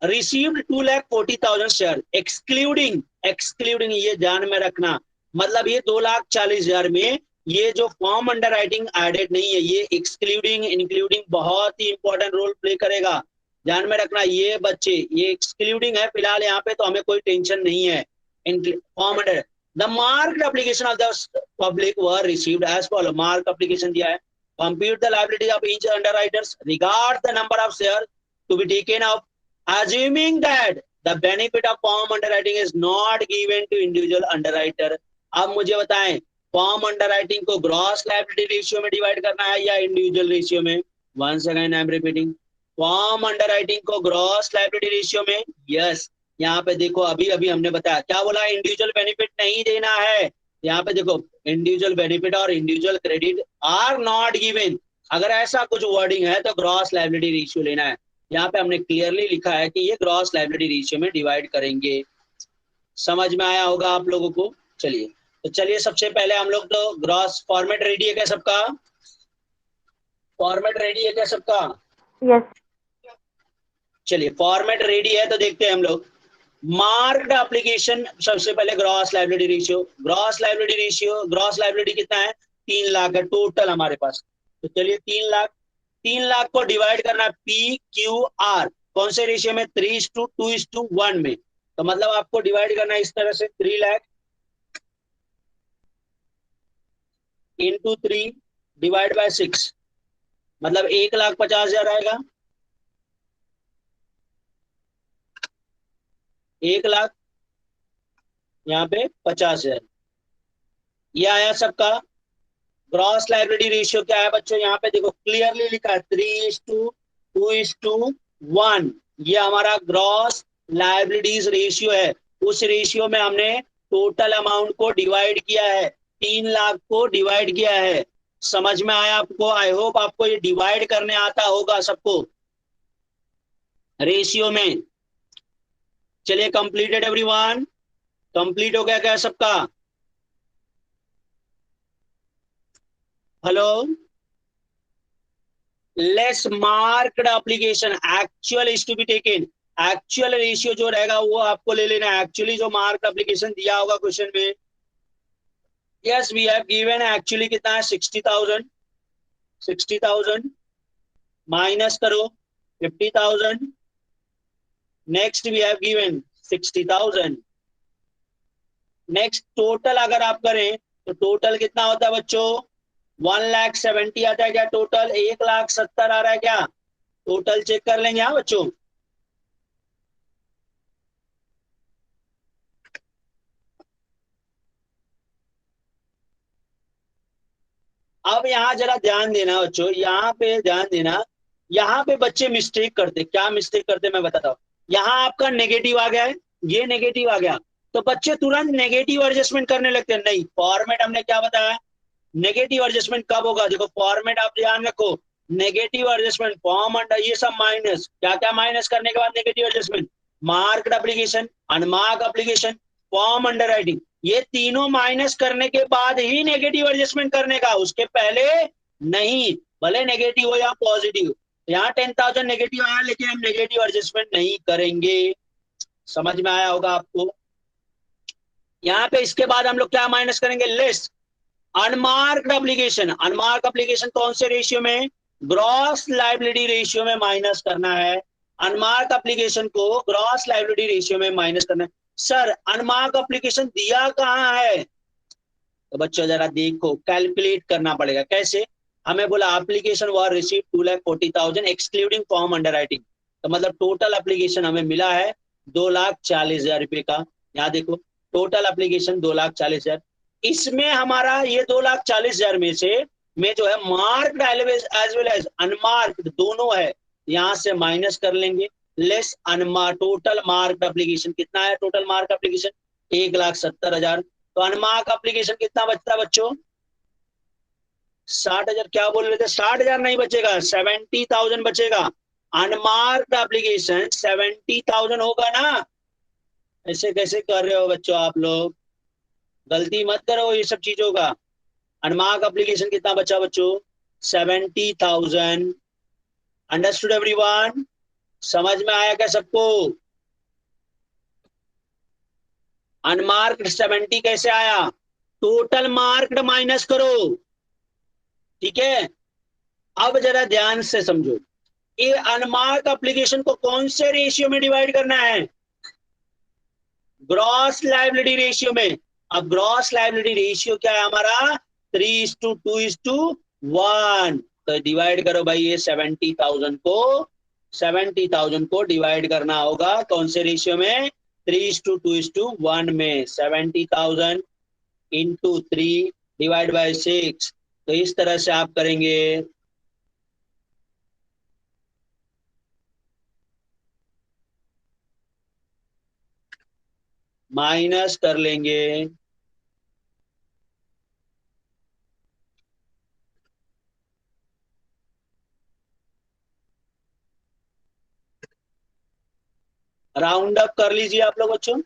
Speaker 1: रिसीव्ड 2,40,000 शेयर एक्सक्लूडिंग, एक्सक्लूडिंग ये ध्यान में रखना, मतलब ये 2,40,000 में ये जो फॉर्म अंडर राइटिंग एडेड नहीं है, ये एक्सक्लूडिंग इंक्लूडिंग बहुत ही इंपॉर्टेंट रोल प्ले करेगा। ध्यान में रखना ये बच्चे, ये एक्सक्लूडिंग है फिलहाल यहाँ पे, तो हमें कोई टेंशन नहीं है। Form under the marked application of the public were received as follow, mark application दिया है। Compute the liability of each underwriters regard the number of share to be taken off assuming that the benefit of form underwriting is not given to individual underwriter। अब मुझे बताएं फॉर्म अंडरराइटिंग को ग्रॉस लायबिलिटी रेशियो में डिवाइड करना है या इंडिविजुअल रेशियो में? Once again I am repeating, form underwriting को ग्रॉस लायबिलिटी रेशियो में। यस, यहाँ पे देखो अभी अभी हमने बताया क्या बोला, इंडिविजुअल बेनिफिट नहीं देना है। यहाँ पे देखो इंडिविजुअल बेनिफिट और individual credit are not given, अगर ऐसा कुछ वर्डिंग है तो ग्रॉस लायबिलिटी रेशियो लेना है। यहाँ पे हमने क्लियरली लिखा है कि ये ग्रॉस लायबिलिटी रेशियो में डिवाइड करेंगे। समझ में आया होगा आप लोगों को? चलिए तो चलिए सबसे पहले हम लोग तो ग्रॉस फॉर्मेट रेडी है क्या सबका? फॉर्मेट रेडी है क्या सबका?
Speaker 2: यस।
Speaker 1: चलिए फॉर्मेट रेडी है तो देखते हैं हम लोग। मार्क्ड एप्लीकेशन, सबसे पहले gross liability ratio, gross liability ratio, gross liability कितना है? 3,00,000 है टोटल हमारे पास। तो चलिए 3,00,000, 3,00,000 को डिवाइड करना पी क्यू आर, कौन से रेशियो में? 3:2:1 में। तो मतलब आपको डिवाइड करना है इस तरह से, 3,00,000 इंटू 3 डिवाइड बाय 6, मतलब 1,50,000 आएगा। 1,00,000 यहाँ पे 50,000, ये आया सबका। ग्रॉस लायबिलिटी रेशियो क्या है बच्चों? यहाँ पे देखो क्लियरली लिखा है 3:2:1, ये हमारा ग्रॉस लायबिलिटीज रेशियो है। उस रेशियो में हमने टोटल अमाउंट को डिवाइड किया है, 3,00,000 को डिवाइड किया है। समझ में आया आपको? आई होप आपको ये डिवाइड करने आता होगा सबको रेशियो में। चलिए कंप्लीटेड एवरीवन, कंप्लीट हो गया क्या सबका? Hello, less marked application actual is to be taken, actual ratio जो रहेगा वो आपको ले लेना है। एक्चुअली जो मार्क एप्लीकेशन दिया होगा क्वेश्चन में, yes we have given actually कितना है? 60,000, 60,000 माइनस करो 50,000, next we have given 60,000। Next total अगर आप करें तो टोटल कितना होता है बच्चों? 1,70,000 आता है क्या टोटल? 1,70,000 आ रहा है क्या? टोटल चेक कर लेंगे हाँ बच्चों। अब यहाँ जरा ध्यान देना बच्चों, यहाँ पे ध्यान देना। यहाँ पे बच्चे मिस्टेक करते, क्या मिस्टेक करते मैं बताता हूँ। यहाँ आपका नेगेटिव आ गया है, ये नेगेटिव आ गया, तो बच्चे तुरंत नेगेटिव एडजस्टमेंट करने लगते हैं। नहीं, फॉर्मेट हमने क्या बताया? नेगेटिव एडजस्टमेंट कब होगा? देखो फॉर्मेट आप ध्यान रखो, नेगेटिव एडजस्टमेंट फॉर्म अंडर, ये सब माइनस, क्या क्या माइनस करने के बाद negative adjustment? Marked application, unmark application, form under writing, ये तीनों माइनस करने के बाद ही नेगेटिव एडजस्टमेंट करने का, उसके पहले नहीं। भले नेगेटिव हो या पॉजिटिव, यहाँ 10,000 नेगेटिव आया लेकिन हम नेगेटिव एडजस्टमेंट नहीं करेंगे। समझ में आया होगा आपको? यहाँ पे इसके बाद हम लोग क्या माइनस करेंगे? Less unmarked application, unmark application कौन से रेशियो में? ग्रॉस लाइबिलिटी रेशियो में माइनस करना है। अनमार्क एप्लीकेशन को ग्रॉस लाइबिलिटी रेशियो में माइनस करना है। सर अनमार्क एप्लीकेशन दिया कहाँ है? तो बच्चों जरा देखो, कैलकुलेट करना पड़ेगा। कैसे? हमें बोला application were receive 2,40,000 excluding form underwriting, तो मतलब टोटल एप्लीकेशन हमें मिला है 2,40,000 रुपए का। यहाँ देखो टोटल एप्लीकेशन 2,40,000, इसमें हमारा ये 2,40,000 में जो है marked as well as unmarked दोनों है, यहाँ से माइनस कर लेंगे। Less unmark, total marked application कितना है? टोटल मार्क एप्लीकेशन 1,70,000, तो अनमार्क एप्लीकेशन कितना बचता है बच्चों? 60,000। क्या बोल रहे थे? 60,000 नहीं बचेगा, 70,000 बचेगा। अनमार्क्ड एप्लीकेशन 70,000 होगा ना? ऐसे कैसे कर रहे हो बच्चों आप लोग? गलती मत करो ये सब चीजों का। अनमार्क एप्लीकेशन कितना बचा बच्चों? 70,000। Understood everyone? समझ में आया क्या सबको? अनमार्क्ड 70 कैसे आया? टोटल मार्क्ड माइनस करो, ठीक है? अब जरा ध्यान से समझो, ये अनमार्क एप्लीकेशन को कौन से रेशियो में डिवाइड करना है? ग्रॉस लाइबिलिटी रेशियो में। अब ग्रॉस लाइबिलिटी रेशियो क्या है हमारा? 3:2:1। तो डिवाइड करो भाई, ये 70,000 को डिवाइड करना होगा कौन से रेशियो में? 3:2:1 में। 70,000 इंटू 3 डिवाइड बाय 6, तो इस तरह से आप करेंगे। माइनस कर लेंगे। राउंड अप कर लीजिए आप लोग बच्चों,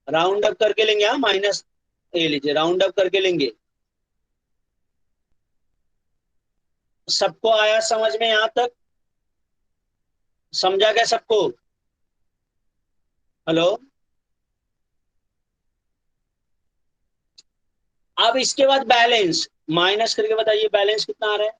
Speaker 1: राउंड अप करके लेंगे। हाँ माइनस, ये लीजिए राउंड अप करके लेंगे। सबको आया समझ में यहां तक? समझा क्या सबको? हेलो? अब इसके बाद बैलेंस माइनस करके बताइए बैलेंस कितना आ रहा है?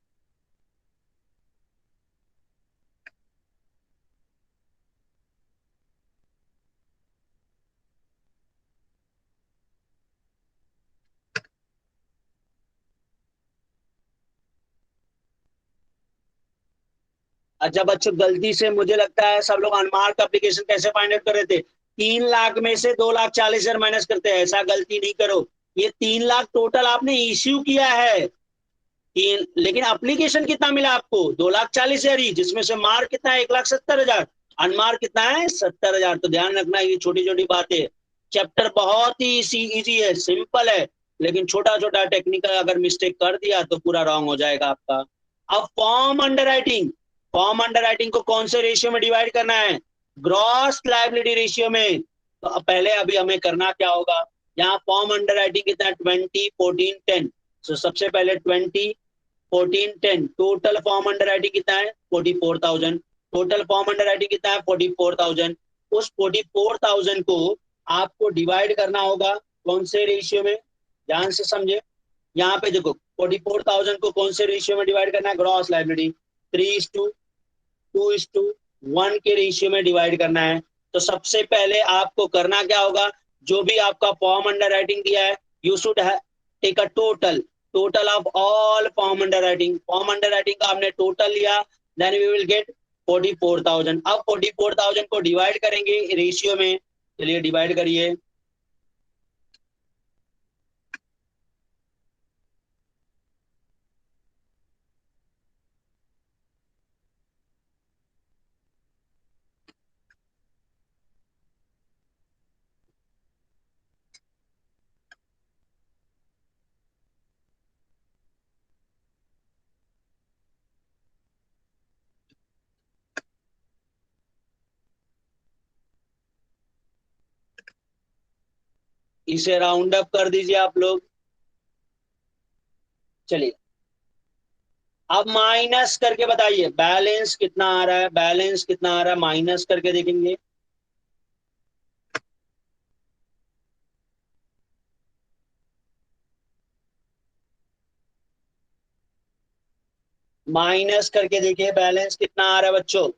Speaker 1: अच्छा बच्चों, गलती से मुझे लगता है सब लोग अनमार्क एप्लीकेशन कैसे फाइंड आउट कर रहे थे? 3 लाख में से 2,40,000 माइनस करते हैं, ऐसा गलती नहीं करो। ये 3 लाख टोटल आपने इश्यू किया है। तीन, लेकिन एप्लीकेशन कितना मिला आपको? 2,40,000 ही, जिसमें से मार्क कितना है? 1,70,000। अनमार्क कितना है? 70,000। तो ध्यान रखना ये छोटी छोटी बातें। चैप्टर बहुत ही इजी है, सिंपल है, लेकिन छोटा छोटा टेक्निकल अगर मिस्टेक कर दिया तो पूरा रॉन्ग हो जाएगा आपका। अब form underwriting, form under writing को कौन से रेशियो में डिवाइड करना है? ग्रॉस लाइबिलिटी रेशियो में। तो अब पहले अभी हमें करना क्या होगा? यहाँ फॉर्म अंडर राइटिंग कितना है? 20, 14, 10। तो सबसे पहले 20, 14, 10, टोटल फॉर्म अंडर राइटिंग कितना है? 44,000। टोटल फॉर्म अंडर राइटिंग कितना है? 44,000। उस 44,000 को आपको डिवाइड करना होगा कौन से रेशियो में? ध्यान से समझे। यहाँ पे देखो 44,000 को कौन से रेशियो में डिवाइड करना है? ग्रॉस लाइबिलिटी 3:2:1 के रेशियो में डिवाइड करना है। तो सबसे पहले आपको करना क्या होगा? जो भी आपका फॉर्म अंडर राइटिंग दिया है, you should take a total, total of all form underwriting. Form underwriting का हमने टोटल लिया, देन वी विल गेट 44,000। अब 44,000 को डिवाइड करेंगे रेशियो में। चलिए डिवाइड करिए। इसे राउंड अप कर दीजिए आप लोग। चलिए अब माइनस करके बताइए बैलेंस कितना आ रहा है, बैलेंस कितना आ रहा है, माइनस करके देखेंगे। माइनस करके देखिए बैलेंस कितना आ रहा है बच्चों।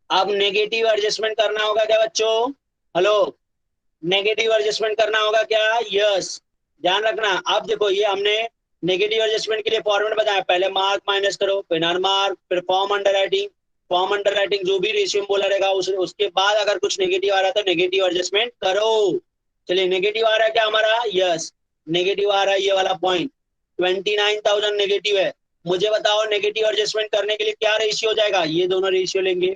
Speaker 1: अब नेगेटिव एडजस्टमेंट करना होगा क्या बच्चों? हेलो, नेगेटिव एडजस्टमेंट करना होगा क्या? यस। ध्यान रखना, अब देखो ये हमने नेगेटिव एडजस्टमेंट के लिए फॉर्मेट बताया, पहले मार्क माइनस करो, फिर अनमार्क, फिर form underwriting. Form under writing जो भी रेशियो में बोला रहेगा उसके बाद अगर कुछ नेगेटिव आ रहा है तो नेगेटिव एडजस्टमेंट करो। चलिए नेगेटिव आ रहा है क्या हमारा? यस, नेगेटिव आ रहा है ये वाला पॉइंट। 29,000 नेगेटिव है। मुझे बताओ नेगेटिव एडजस्टमेंट करने के लिए क्या रेशियो हो जाएगा? ये दोनों रेशियो लेंगे,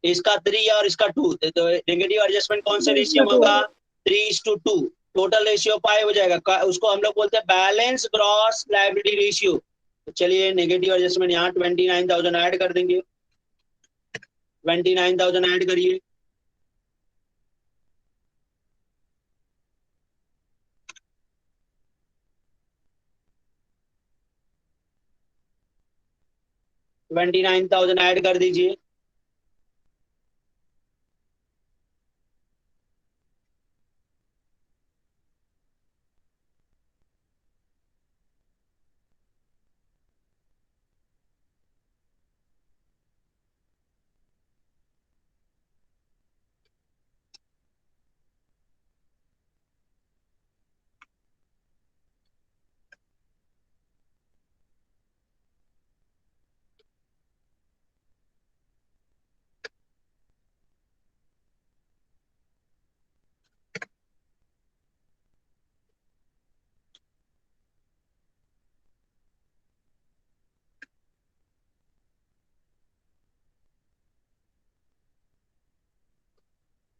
Speaker 1: इसका 3 और इसका 2, तो नेगेटिव एडजस्टमेंट कौन से रेशियो में होगा? 3:2। टोटल रेशियो 5 हो जाएगा, उसको हम लोग बोलते हैं बैलेंस ग्रॉस लायबिलिटी रेशियो। तो चलिए नेगेटिव एडजस्टमेंट यहाँ 29,000 ऐड कर देंगे। 29,000 ऐड करिए। $29,000 ऐड कर दीजिए।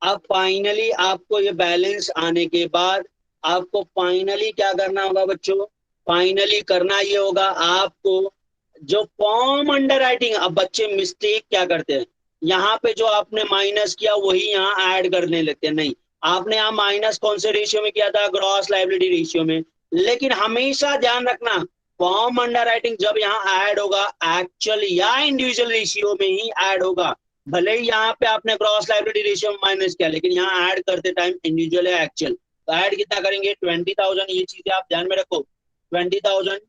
Speaker 1: अब फाइनली आपको ये बैलेंस आने के बाद आपको फाइनली क्या करना होगा बच्चों? फाइनली करना ये होगा आपको, जो फॉर्म अंडर राइटिंग, अब बच्चे मिस्टेक क्या करते हैं, यहाँ पे जो आपने माइनस किया वही यहाँ ऐड करने लगते हैं। नहीं, आपने यहाँ माइनस कौन से रेशियो में किया था? ग्रॉस लायबिलिटी रेशियो में। लेकिन हमेशा ध्यान रखना, फॉर्म अंडर राइटिंग जब यहाँ ऐड होगा एक्चुअल या इंडिविजुअल रेशियो में ही ऐड होगा। भले ही यहाँ पे आपने ग्रॉस लायबिलिटी रेशियो में माइनस किया, लेकिन यहाँ ऐड करते टाइम इंडिविजुअल है एक्चुअल। तो ऐड कितना करेंगे? 20,000। ये चीजें आप ध्यान में रखो, 20,000,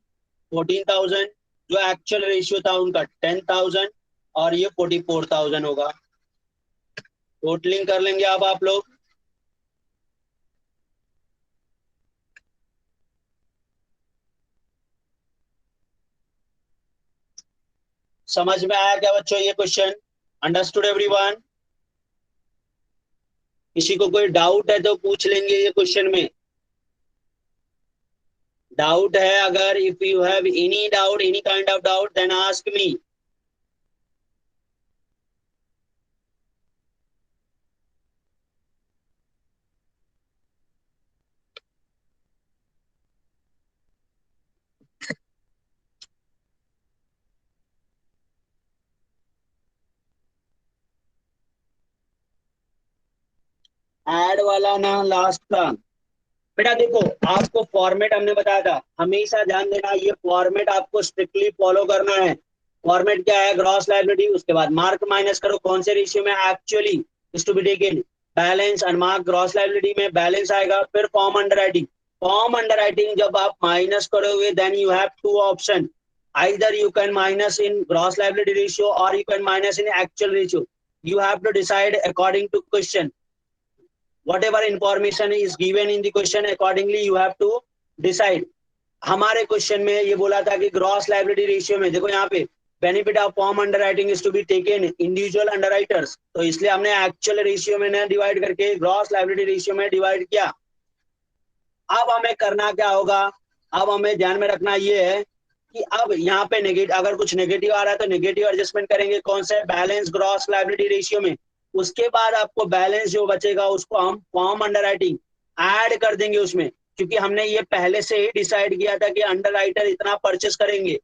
Speaker 1: 14,000, जो एक्चुअल रेशियो था उनका 10,000, और ये 44,000 होगा। टोटलिंग कर लेंगे अब आप लोग। समझ में आया क्या बच्चों ये क्वेश्चन? Understood everyone? किसी को कोई डाउट है तो पूछ लेंगे ये क्वेश्चन में। डाउट है अगर, if you have any doubt, any kind of doubt, then ask me. Add वाला ना लास्ट का। बेटा देखो, आपको फॉर्मेट हमने बताया था, हमेशा ध्यान देना, ये फॉर्मेट आपको स्ट्रिक्टली फॉलो करना है। फॉर्मेट क्या है? ग्रॉस लायबिलिटी, उसके बाद मार्क माइनस करो कौन से रेशियो में actually is to be taken, balance unmark. Gross liability में बैलेंस आएगा, फिर form underwriting. Form underwriting जब आप माइनस करोगे then you have two option, either you can minus in gross liability ratio और you can minus in actual ratio. You have to decide according to question, whatever information is given in the question, accordingly you have to decide। हमारे क्वेश्चन में ये बोला था कि ग्रॉस लायबिलिटी रेशियो में, देखो यहाँ पे benefit of form underwriting is to be taken individual underwriters, तो इसलिए हमने एक्चुअल रेशियो में ना डिवाइड करके ग्रॉस लायबिलिटी रेशियो में डिवाइड किया। अब हमें करना क्या होगा? अब हमें ध्यान में रखना ये है कि अब यहाँ पे नेगेटिव, अगर कुछ नेगेटिव आ रहा है तो नेगेटिव एडजस्टमेंट करेंगे कौन से? बैलेंस ग्रॉस लायबिलिटी रेशियो में। उसके बाद आपको बैलेंस जो बचेगा उसको हम फॉर्म अंडर राइटिंग ऐड कर देंगे उसमें। क्योंकि हमने ये पहले से ही डिसाइड किया था कि अंडर राइटर इतना परचेस करेंगे।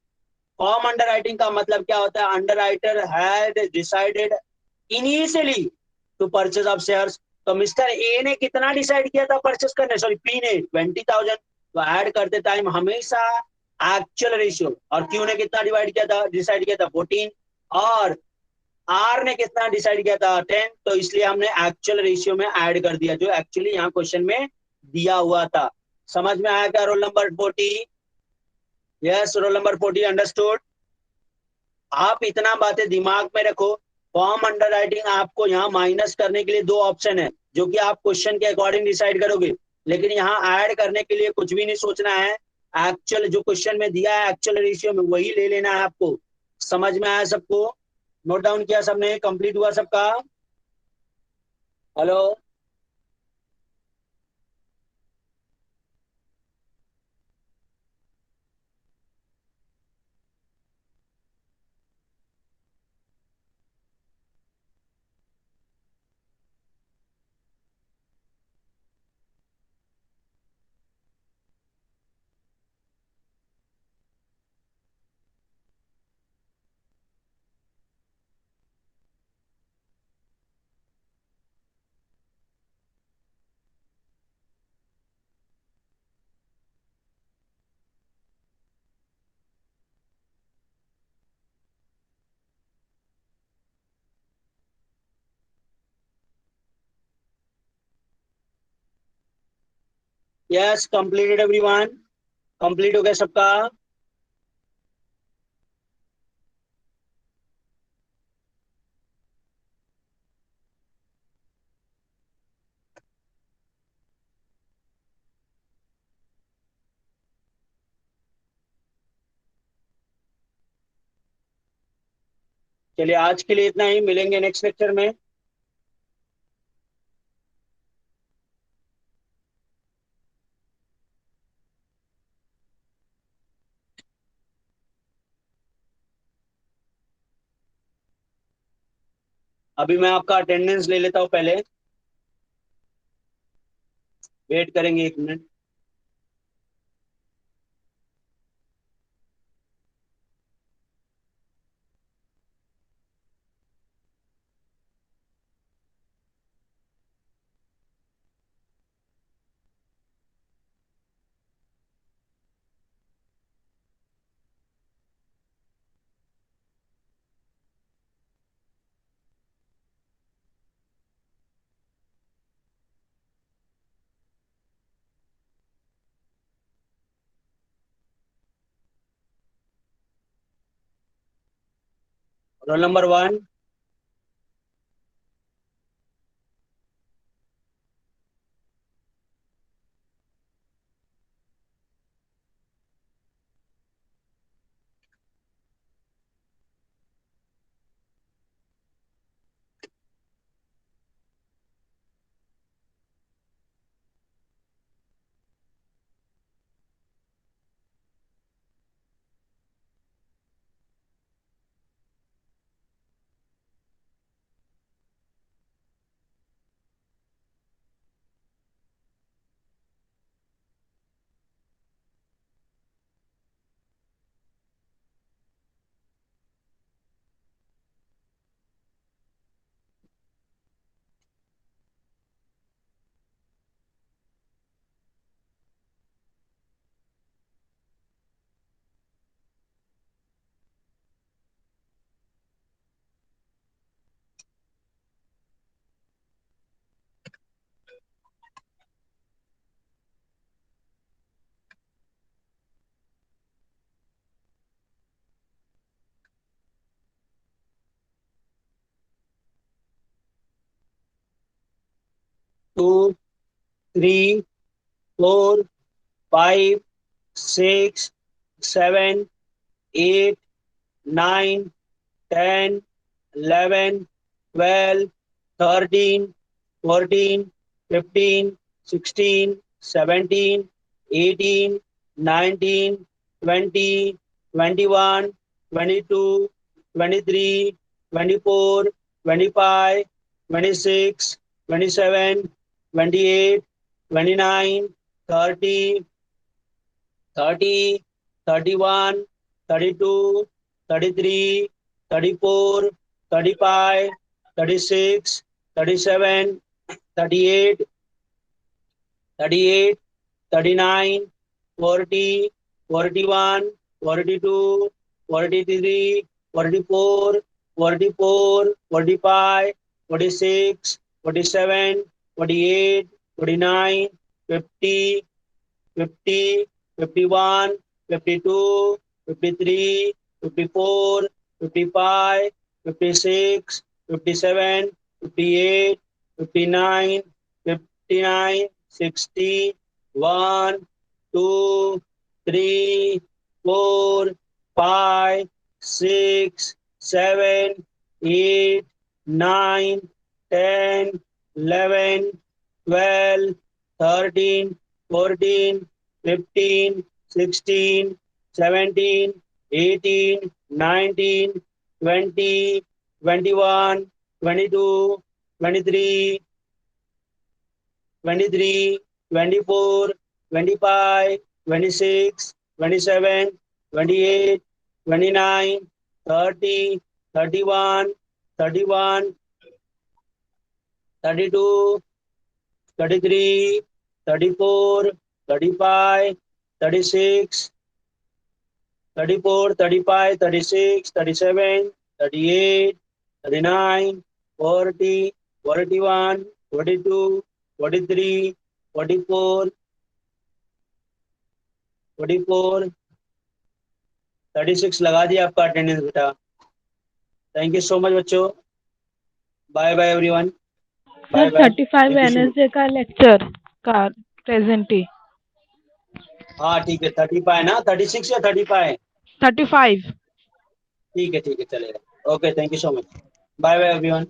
Speaker 1: फॉर्म अंडर राइटिंग का मतलब क्या होता है? Underwriter had decided initially to purchase of shares. तो मिस्टर ए ने कितना डिसाइड किया था परचेस करने, सॉरी पी ने 20,000। तो ऐड करते टाइम हमेशा एक्चुअल रेशियो, और क्यू ने कितना डिसाइड किया था 14, और आर ने कितना डिसाइड किया था 10। तो इसलिए हमने एक्चुअल रेशियो में ऐड कर दिया, जो एक्चुअली यहाँ क्वेश्चन में दिया हुआ था। समझ में आया क्या roll number 40? Yes, roll number 40 understood. आप इतना बातें दिमाग में रखो। फॉर्म अंडर राइटिंग आपको यहाँ माइनस करने के लिए दो ऑप्शन है, जो कि आप क्वेश्चन के अकॉर्डिंग डिसाइड करोगे। लेकिन यहाँ ऐड करने के लिए कुछ भी नहीं सोचना है। एक्चुअल जो क्वेश्चन में दिया है एक्चुअल रेशियो में, वही ले लेना है आपको। समझ में आया सबको? नोट डाउन किया सबने? कंप्लीट हुआ सबका? Hello? Yes, completed everyone. Complete हो गया सबका? चलिए, आज के लिए इतना ही, मिलेंगे नेक्स्ट लेक्चर में। अभी मैं आपका अटेंडेंस ले लेता हूँ पहले। वेट करेंगे 1 minute. Roll number 1। Two, three, four, five, six, seven, eight, 9, 10, 11, 12, 13, 14, 15, 16, 17, 18, 19, 20, 21, 22, 23, 24, 25, 26, 27, 28, 29, 30, 30, 31, 32, 33, 34, 35, 36, 37, 38, 38, 39, 40, 41, 42, 43, 44, 44, 45, 46, 47, 48, 49, 50, 50, 51, 52, 53, 54, 55, 56, 57, 58, 59, 59, 60, 1, 2, 3, 4, 5, 6, 7, 8, 9, 10, 11, 12, 13, 14, 15, 16, 17, 18, 19, 20, 21, 22, 23, 23, 24, 25, 26, 27, 28, 29, 30, 31, 31, 32, 33, 34, 35, 36, 34, 35, 36, 37, 38, 39, 40, 41, 42, 43, 44, 44, 36 लगा दिया आपका अटेंडेंस बेटा। थैंक यू सो मच बच्चों। Bye bye everyone.
Speaker 3: Sir
Speaker 1: bye bye.
Speaker 3: 35
Speaker 1: thank you so much.
Speaker 3: Wednesday का लेक्चर का प्रेजेंटी।
Speaker 1: हाँ ठीक है, 35 ना, 36 या 35?
Speaker 3: 35।
Speaker 1: ठीक है चलेगा। Okay, thank you so much. Bye bye everyone.